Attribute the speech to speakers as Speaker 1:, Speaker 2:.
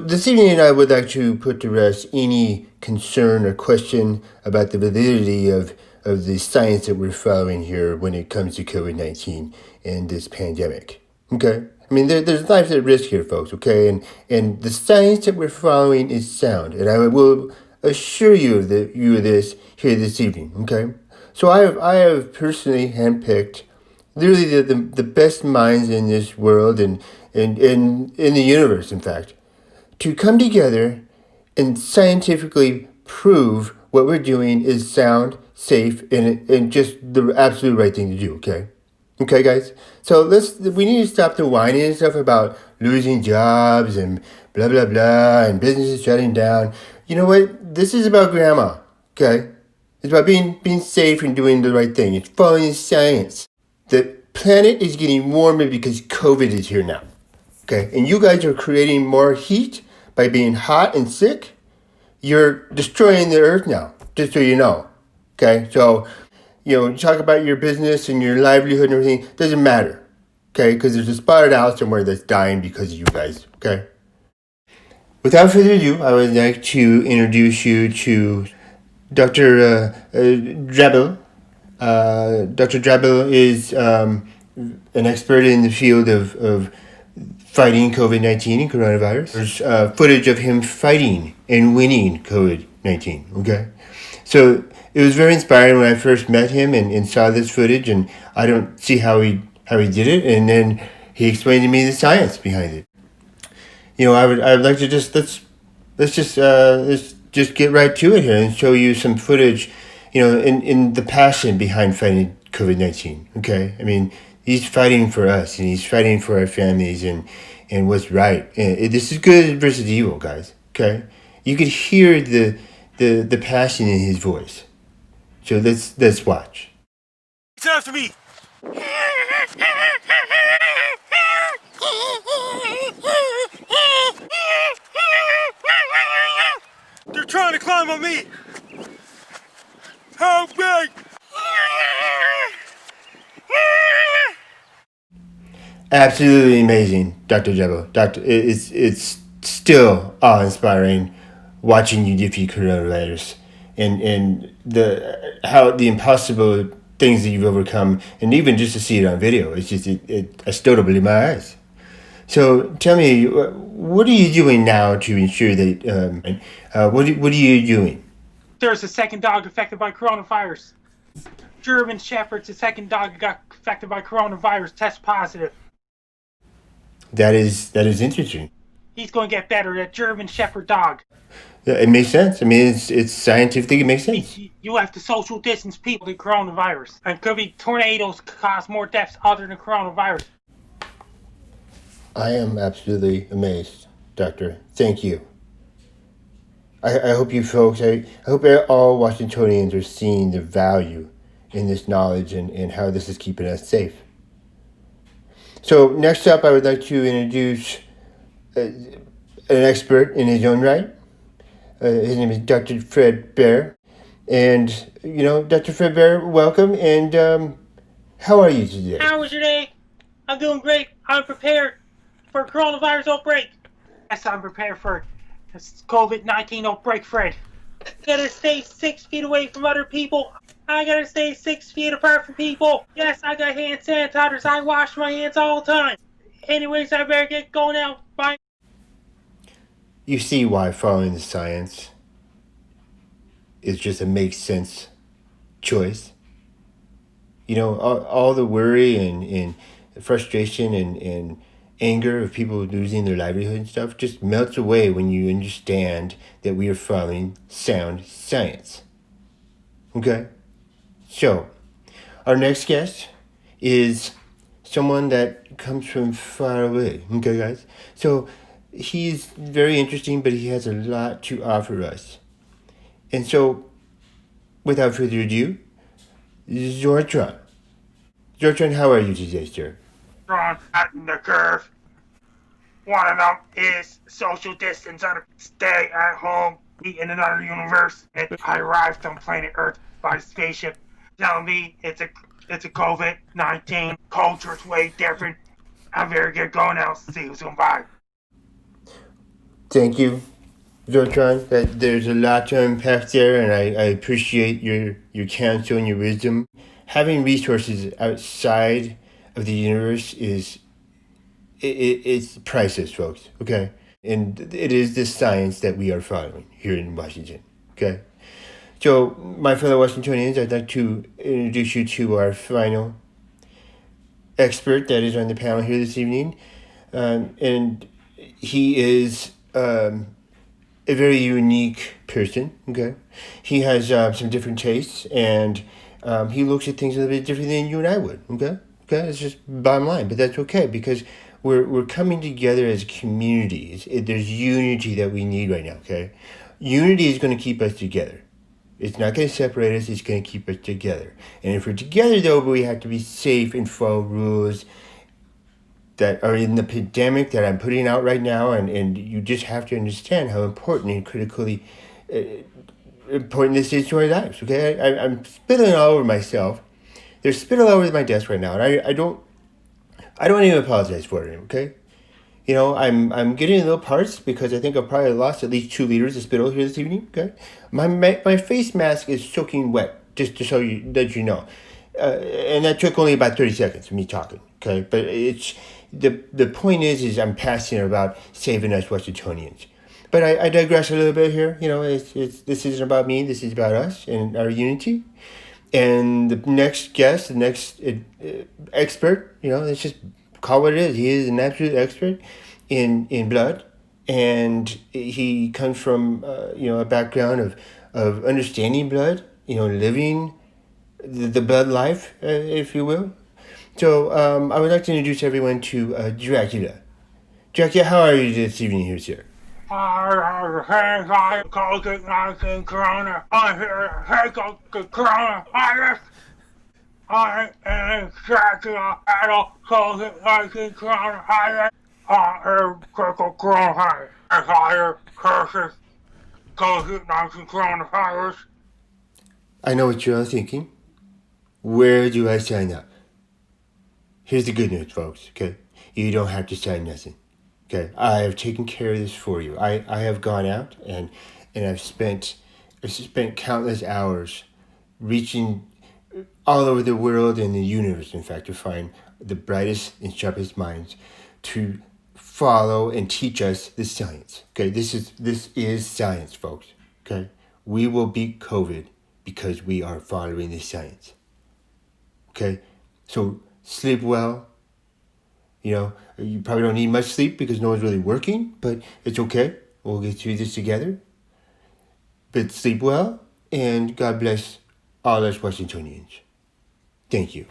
Speaker 1: This evening, I would like to put to rest any concern or question about the validity of the science that we're following here when it comes to COVID-19 and this pandemic. Okay? I mean, there's lives at risk here, folks, okay? And the science that we're following is sound, and I will assure you of this here this evening, okay? So I have personally handpicked literally the best minds in this world and in the universe, in fact, to come together and scientifically prove what we're doing is sound, safe, and just the absolute right thing to do, okay? Okay, guys? So we need to stop the whining and stuff about losing jobs and blah, blah, blah, and businesses shutting down. You know what? This is about grandma, okay? It's about being safe and doing the right thing. It's following science. The planet is getting warmer because COVID is here now. Okay, and you guys are creating more heat by being hot and sick. You're destroying the earth now, just so you know. Okay, so, talk about your business and your livelihood and everything. Doesn't matter. Okay, because there's a spotted owl somewhere that's dying because of you guys. Okay. Without further ado, I would like to introduce you to Dr. Drabble. Dr. Drabble is an expert in the field of fighting COVID-19 and coronavirus. There's footage of him fighting and winning COVID-19, okay? So it was very inspiring when I first met him and saw this footage, and I don't see how he did it, and then he explained to me the science behind it. I would like to let's just get right to it here and show you some footage, in the passion behind fighting COVID-19, okay? I mean, he's fighting for us, and he's fighting for our families and what's right. And this is good versus evil, guys, okay? You could hear the passion in his voice. So let's watch.
Speaker 2: It's after me! They're trying to climb on me! Help me!
Speaker 1: Absolutely amazing, Dr. Jebo. It's still awe-inspiring watching you defeat coronavirus and the impossible things that you've overcome, and even just to see it on video, it's just I still don't believe my eyes. So tell me, what are you doing now to ensure that? What are you doing?
Speaker 3: There's a second dog affected by coronavirus. German Shepherd's the second dog that got affected by coronavirus. Test positive.
Speaker 1: That is interesting.
Speaker 3: He's going to get better. That German Shepherd dog.
Speaker 1: It makes sense. I mean, it's scientific. It makes sense.
Speaker 3: You have to social distance people with coronavirus. And could be tornadoes cause more deaths other than coronavirus.
Speaker 1: I am absolutely amazed, Doctor. Thank you. I hope you folks, I hope all Washingtonians are seeing the value in this knowledge and how this is keeping us safe. So next up, I would like to introduce an expert in his own right. His name is Dr. Fred Bear. And, Dr. Fred Bear, welcome. And how are you today?
Speaker 3: How was your day? I'm doing great. I'm prepared for a coronavirus outbreak. Yes, I'm prepared for this COVID-19 outbreak, Fred. Gotta stay 6 feet away from other people. I gotta stay 6 feet apart from people. Yes, I got hand sanitizers. I wash my hands all the time. Anyways, I better get going now. Bye.
Speaker 1: You see why following the science is just a make sense choice. All the worry and frustration and anger of people losing their livelihood and stuff just melts away when you understand that we are following sound science. Okay? So, our next guest is someone that comes from far away. Okay, guys? So, he's very interesting, but he has a lot to offer us. And so, without further ado, Zortron. Zortron, how are you today, sir?
Speaker 3: Flatten the curve. One of them is social distance. Stay at home. Be in another universe. I arrived on planet Earth by spaceship. Telling me it's a COVID-19. Culture's way different. I better get going now. See who's gonna buy.
Speaker 1: Thank you, Zoltran. That there's a lot to unpack there, and I appreciate your counsel and your wisdom. Having resources outside of the universe it's priceless, folks. Okay, and it is the science that we are following here in Washington. Okay, so my fellow Washingtonians, I'd like to introduce you to our final expert that is on the panel here this evening, and he is a very unique person. Okay, he has some different tastes, and he looks at things a little bit different than you and I would. Okay, it's just bottom line, but that's okay because we're coming together as a community. There's unity that we need right now. Okay, unity is going to keep us together. It's not going to separate us. It's going to keep us together. And if we're together, though, we have to be safe and follow rules that are in the pandemic that I'm putting out right now, and you just have to understand how important and critically important this is to our lives. Okay, I'm spilling all over myself. There's spittle all over my desk right now, and I don't even apologize for it. Okay, you know I'm getting little parts because I think I've probably lost at least 2 liters of spittle here this evening. Okay, my face mask is soaking wet, just to show you that you know, and that took only about 30 seconds of me talking. Okay, but it's the point is I'm passionate about saving us Washingtonians. But I digress a little bit here. You know, this isn't about me. This is about us and our unity. And the next guest, the next expert, you know, let's just call what it is. He is an absolute expert in blood, and he comes from a background of understanding blood. You know, living the blood life, if you will. So I would like to introduce everyone to Dracula. Dracula, how are you this evening here, sir?
Speaker 3: I COVID-19 corona. I hear coronavirus. I am Dracula. I don't COVID-19 coronavirus. I am coronavirus. I hire curses. COVID-19 coronavirus.
Speaker 1: I know what you're all thinking. Where do I sign up? Here's the good news, folks, okay? You don't have to sign nothing. Okay, I have taken care of this for you. I have gone out and I've spent countless hours reaching all over the world and the universe, in fact, to find the brightest and sharpest minds to follow and teach us the science. Okay, this is science, folks. Okay, we will beat COVID because we are following the science. Okay, so sleep well. You know, you probably don't need much sleep because no one's really working, but it's okay. We'll get through this together. But sleep well, and God bless all us Washingtonians. Thank you.